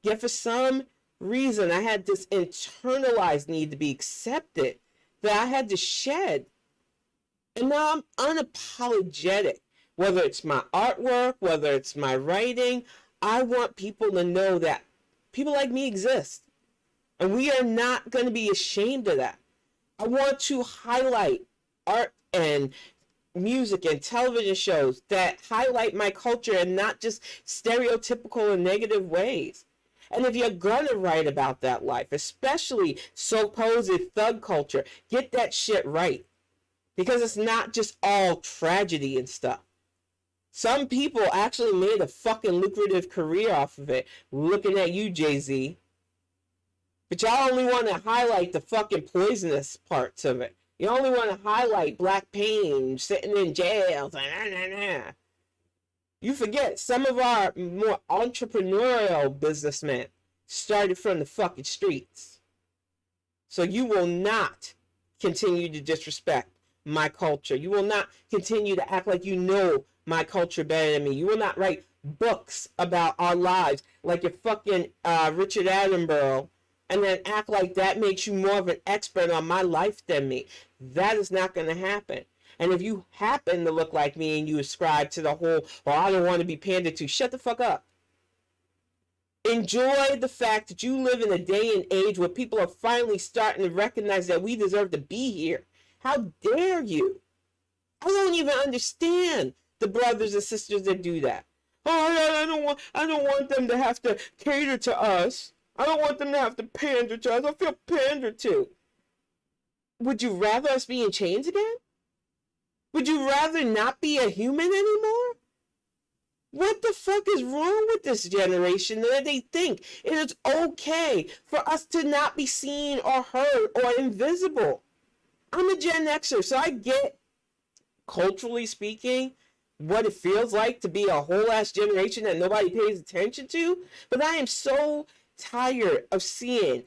Speaker 1: Yet for some reason, I had this internalized need to be accepted that I had to shed. And now I'm unapologetic. Whether it's my artwork, whether it's my writing, I want people to know that people like me exist. And we are not going to be ashamed of that. I want to highlight art and music and television shows that highlight my culture and not just stereotypical and negative ways. And if you're going to write about that life, especially supposed thug culture, get that shit right. Because it's not just all tragedy and stuff. Some people actually made a fucking lucrative career off of it. Looking at you, Jay-Z. But y'all only want to highlight the fucking poisonous parts of it. You only want to highlight black pain, sitting in jail. You forget some of our more entrepreneurial businessmen started from the fucking streets. So you will not continue to disrespect my culture. You will not continue to act like you know my culture better than me. You will not write books about our lives like you're fucking Richard Attenborough and then act like that makes you more of an expert on my life than me. That is not going to happen. And if you happen to look like me and you ascribe to the whole, well, I don't want to be pandered to, shut the fuck up. Enjoy the fact that you live in a day and age where people are finally starting to recognize that we deserve to be here. How dare you? I don't even understand the brothers and sisters that do that. Oh, I don't want them to have to cater to us. I don't want them to have to pander to us. I feel pandered to. Would you rather us be in chains again? Would you rather not be a human anymore? What the fuck is wrong with this generation that they think it is okay for us to not be seen or heard or invisible? I'm a Gen Xer, so I get, culturally speaking, what it feels like to be a whole ass generation that nobody pays attention to. But I am so tired of seeing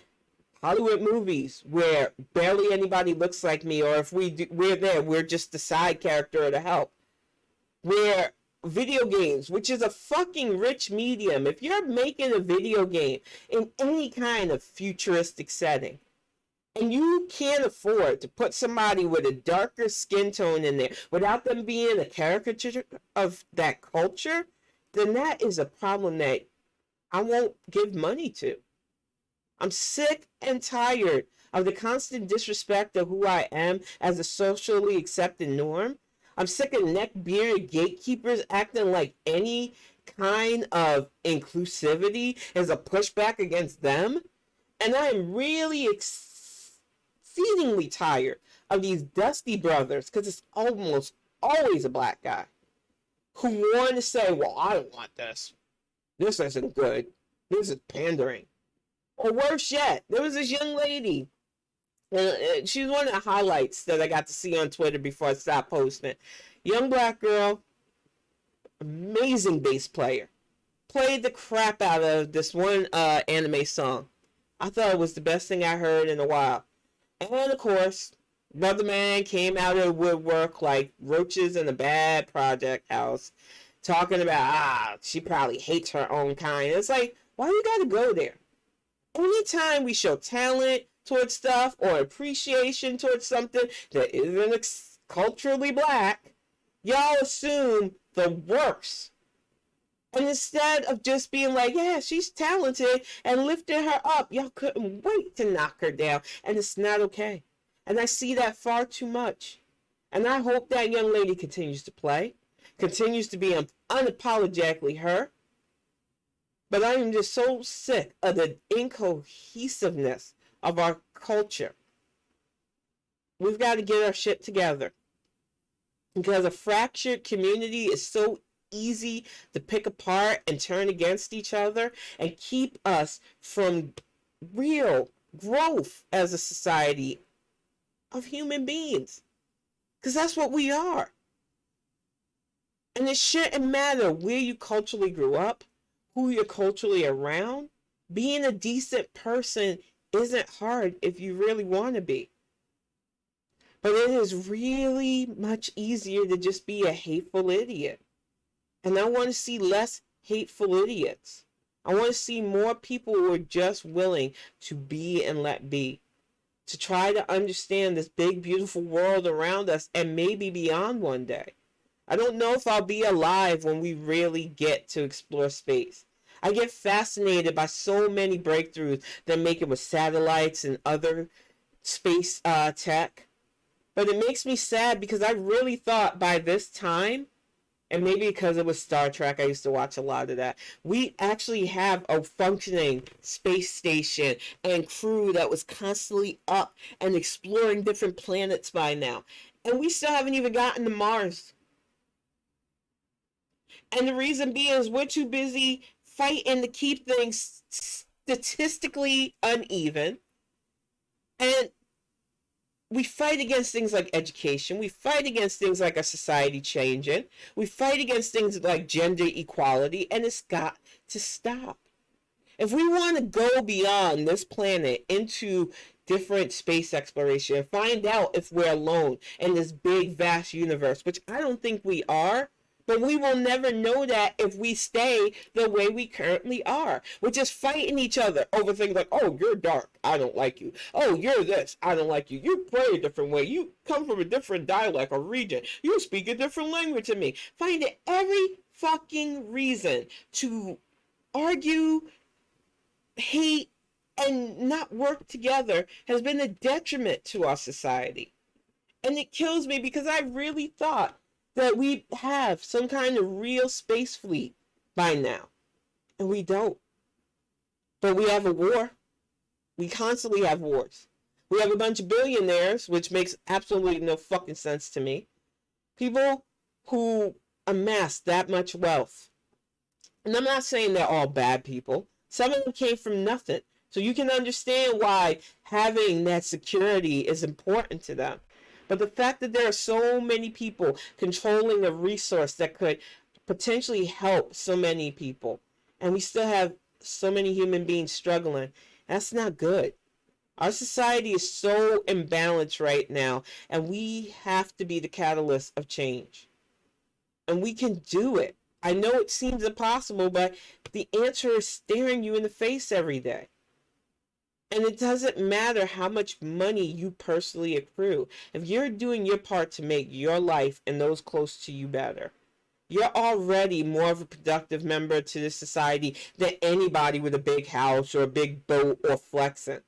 Speaker 1: Hollywood movies where barely anybody looks like me, or if we're there, we're just the side character to help. Where video games, which is a fucking rich medium, if you're making a video game in any kind of futuristic setting, and you can't afford to put somebody with a darker skin tone in there without them being a caricature of that culture, then that is a problem that I won't give money to. I'm sick and tired of the constant disrespect of who I am as a socially accepted norm. I'm sick of neck-bearded gatekeepers acting like any kind of inclusivity is a pushback against them. And I am really exceedingly tired of these dusty brothers, because it's almost always a black guy, who want to say, well, I don't want this. This isn't good. This is pandering. Or worse yet, there was this young lady, and she was one of the highlights that I got to see on Twitter before I stopped posting. Young black girl, amazing bass player, played the crap out of this one anime song. I thought it was the best thing I heard in a while. And of course, Brother Man came out of the woodwork like roaches in a bad project house, talking about, she probably hates her own kind. It's like, why you gotta go there? Anytime we show talent towards stuff or appreciation towards something that isn't culturally black, y'all assume the worst. And instead of just being like, yeah, she's talented, and lifting her up, y'all couldn't wait to knock her down. And it's not okay. And I see that far too much. And I hope that young lady continues to play, continues to be unapologetically her. But I am just so sick of the incohesiveness of our culture. We've got to get our shit together. Because a fractured community is so easy to pick apart and turn against each other and keep us from real growth as a society of human beings. Because that's what we are. And it shouldn't matter where you culturally grew up, who you're culturally around. Being a decent person isn't hard if you really want to be. But it is really much easier to just be a hateful idiot. And I want to see less hateful idiots. I want to see more people who are just willing to be and let be. To try to understand this big, beautiful world around us and maybe beyond one day. I don't know if I'll be alive when we really get to explore space. I get fascinated by so many breakthroughs that make it with satellites and other space tech. But it makes me sad because I really thought by this time, and maybe because it was Star Trek, I used to watch a lot of that, we actually have a functioning space station and crew that was constantly up and exploring different planets by now. And we still haven't even gotten to Mars. And the reason being is we're too busy fighting to keep things statistically uneven. And we fight against things like education. We fight against things like our society changing. We fight against things like gender equality. And it's got to stop. If we want to go beyond this planet into different space exploration and find out if we're alone in this big, vast universe, which I don't think we are, but we will never know that if we stay the way we currently are. We're just fighting each other over things like, oh, you're dark, I don't like you. Oh, you're this, I don't like you. You play a different way. You come from a different dialect or region. You speak a different language than me. Finding every fucking reason to argue, hate, and not work together has been a detriment to our society. And it kills me because I really thought that we have some kind of real space fleet by now. And we don't. But we have a war. We constantly have wars. We have a bunch of billionaires, which makes absolutely no fucking sense to me. People who amass that much wealth. And I'm not saying they're all bad people. Some of them came from nothing. So you can understand why having that security is important to them. But the fact that there are so many people controlling a resource that could potentially help so many people, and we still have so many human beings struggling, that's not good. Our society is so imbalanced right now, and we have to be the catalyst of change. And we can do it. I know it seems impossible, but the answer is staring you in the face every day. And it doesn't matter how much money you personally accrue. If you're doing your part to make your life and those close to you better, you're already more of a productive member to this society than anybody with a big house or a big boat or flexing.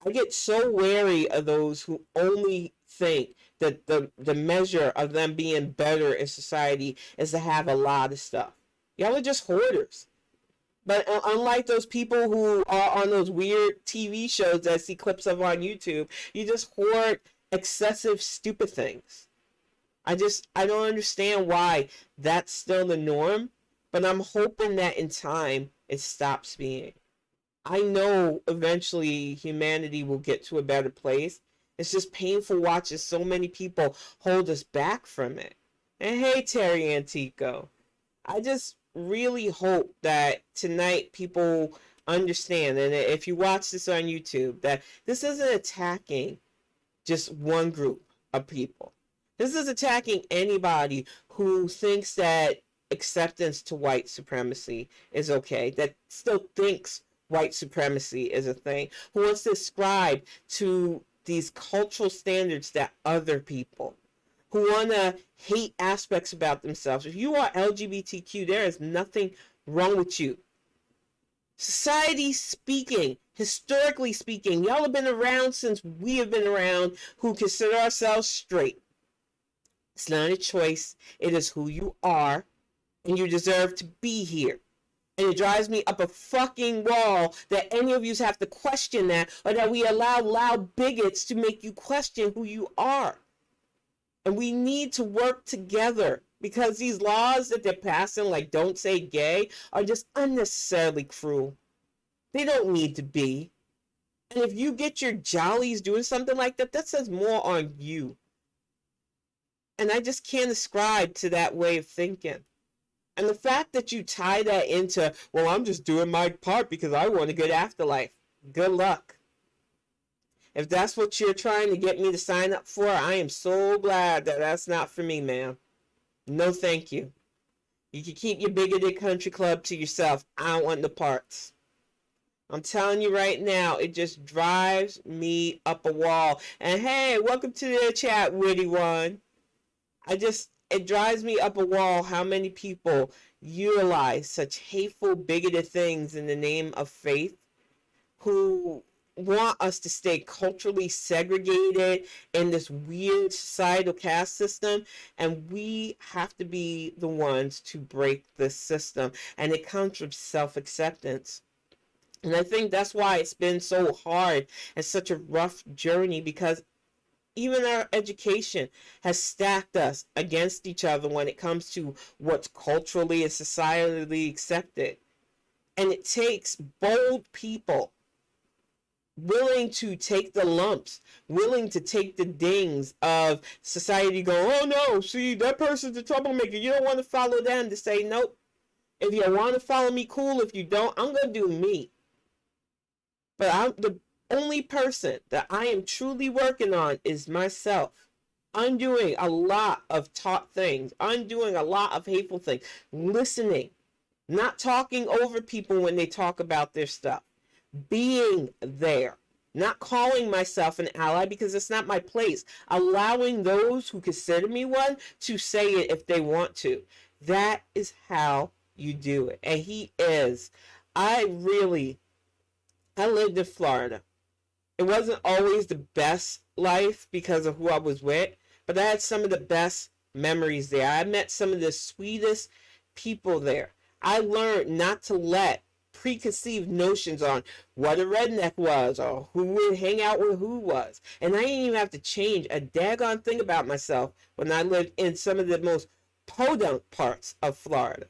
Speaker 1: I get so wary of those who only think that the measure of them being better in society is to have a lot of stuff. Y'all are just hoarders. But unlike those people who are on those weird TV shows that I see clips of on YouTube, you just hoard excessive stupid things. I don't understand why that's still the norm, but I'm hoping that in time it stops being. I know eventually humanity will get to a better place. It's just painful watching so many people hold us back from it. And hey, Terry Antico, I just really hope that tonight people understand, and if you watch this on YouTube, that this isn't attacking just one group of people. This is attacking anybody who thinks that acceptance to white supremacy is okay, that still thinks white supremacy is a thing, who wants to ascribe to these cultural standards that other people, who want to hate aspects about themselves. If you are LGBTQ, there is nothing wrong with you. Society speaking, historically speaking, y'all have been around since we have been around, who consider ourselves straight. It's not a choice. It is who you are, and you deserve to be here. And it drives me up a fucking wall that any of you have to question that, or that we allow loud bigots to make you question who you are. And we need to work together, because these laws that they're passing, like don't say gay, are just unnecessarily cruel. They don't need to be. And if you get your jollies doing something like that, that says more on you. And I just can't ascribe to that way of thinking. And the fact that you tie that into, well, I'm just doing my part because I want a good afterlife. Good luck. If that's what you're trying to get me to sign up for, I am so glad that that's not for me, ma'am. No, thank you. You can keep your bigoted country club to yourself. I don't want the parts. I'm telling you right now, it just drives me up a wall. And hey, welcome to the chat, witty one. It drives me up a wall how many people utilize such hateful, bigoted things in the name of faith, who want us to stay culturally segregated in this weird societal caste system, and we have to be the ones to break this system, and it comes from self-acceptance. And I think that's why it's been so hard and such a rough journey, because even our education has stacked us against each other when it comes to what's culturally and societally accepted. And it takes bold people willing to take the lumps, willing to take the dings of society going, oh no, see, that person's a troublemaker. You don't want to follow them, to say, nope. If you want to follow me, cool. If you don't, I'm going to do me. But the only person that I am truly working on is myself. Undoing a lot of taught things, undoing a lot of hateful things, listening, not talking over people when they talk about their stuff, being there, not calling myself an ally because it's not my place, allowing those who consider me one to say it if they want to. That is how you do it. And he is. I lived in Florida. It wasn't always the best life because of who I was with, but I had some of the best memories there. I met some of the sweetest people there. I learned not to let preconceived notions on what a redneck was or who would hang out with who was. And I didn't even have to change a daggone thing about myself when I lived in some of the most podunk parts of Florida.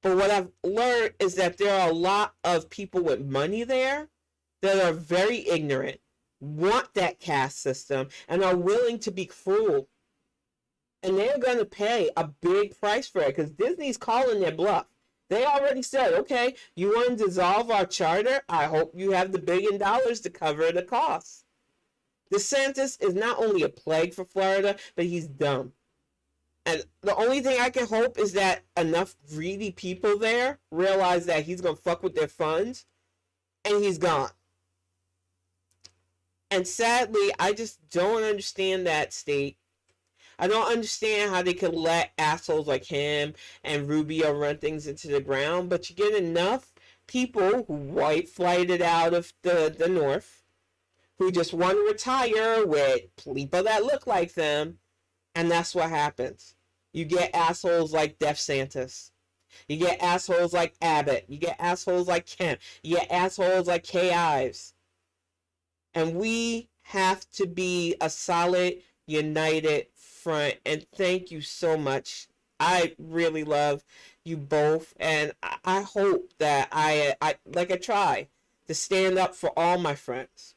Speaker 1: But what I've learned is that there are a lot of people with money there that are very ignorant, want that caste system, and are willing to be cruel. And they're going to pay a big price for it because Disney's calling their bluff. They already said, okay, you want to dissolve our charter? I hope you have the $1 billion to cover the cost. DeSantis is not only a plague for Florida, but he's dumb. And the only thing I can hope is that enough greedy people there realize that he's going to fuck with their funds, and he's gone. And sadly, I just don't understand that state. I don't understand how they can let assholes like him and Rubio run things into the ground, but you get enough people who white flighted out of the North, who just want to retire with people that look like them, and that's what happens. You get assholes like DeSantis. You get assholes like Abbott. You get assholes like Kemp. You get assholes like Kay Ives. And we have to be a solid, united front. And thank you so much. I really love you both. And I hope that I try to stand up for all my friends.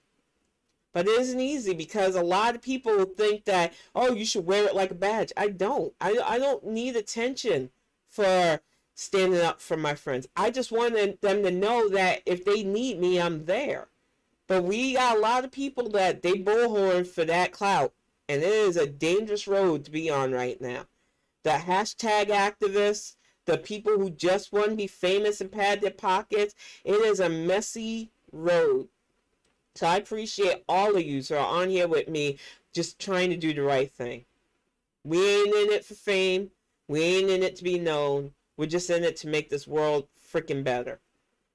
Speaker 1: But it isn't easy because a lot of people think that, oh, you should wear it like a badge. I don't. I don't need attention for standing up for my friends. I just want them to know that if they need me, I'm there. But we got a lot of people that they bullhorn for that clout. And it is a dangerous road to be on right now. The hashtag activists, the people who just want to be famous and pad their pockets, it is a messy road. So I appreciate all of you who are on here with me just trying to do the right thing. We ain't in it for fame. We ain't in it to be known. We're just in it to make this world freaking better.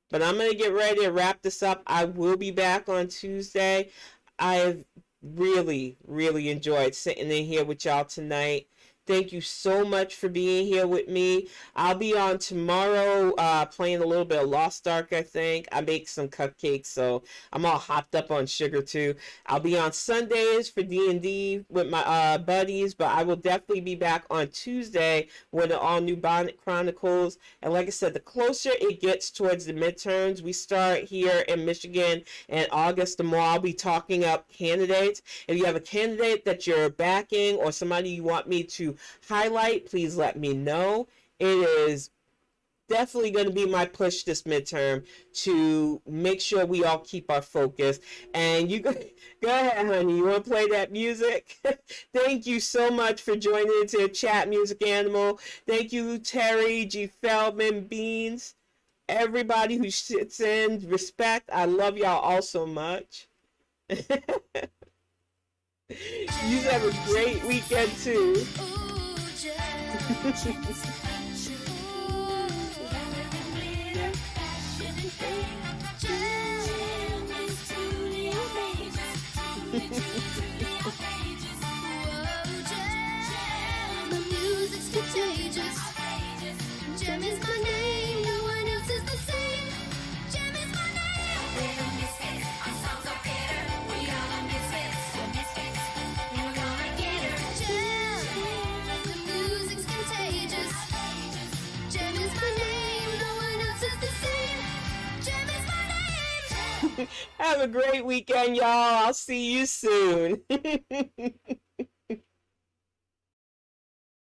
Speaker 1: But I'm going to get ready to wrap this up. I will be back on Tuesday. I've really, really enjoyed sitting in here with y'all tonight. Thank you so much for being here with me. I'll be on tomorrow playing a little bit of Lost Ark, I think. I make some cupcakes, so I'm all hopped up on sugar, too. I'll be on Sundays for D&D with my buddies, but I will definitely be back on Tuesday with the all-new Bonnet Chronicles. And like I said, the closer it gets towards the midterms, we start here in Michigan in August, the more I'll be talking up candidates. If you have a candidate that you're backing or somebody you want me to highlight, please let me know. It is definitely going to be my push this midterm to make sure we all keep our focus. And you go ahead, honey. You want to play that music? Thank you so much for joining into the chat, Music Animal. Thank you, Terry, G. Feldman, Beans, everybody who sits in. Respect. I love y'all all so much. You have a great weekend too. Gem is my name, no one else is the same. Gem is my name. We're the misfits, our songs are bitter. We are the misfits, and we're gonna get her. Gem, the music's contagious. Gem is my name, no one else is the same. Gem is my name. Have a great weekend, y'all. I'll see you soon.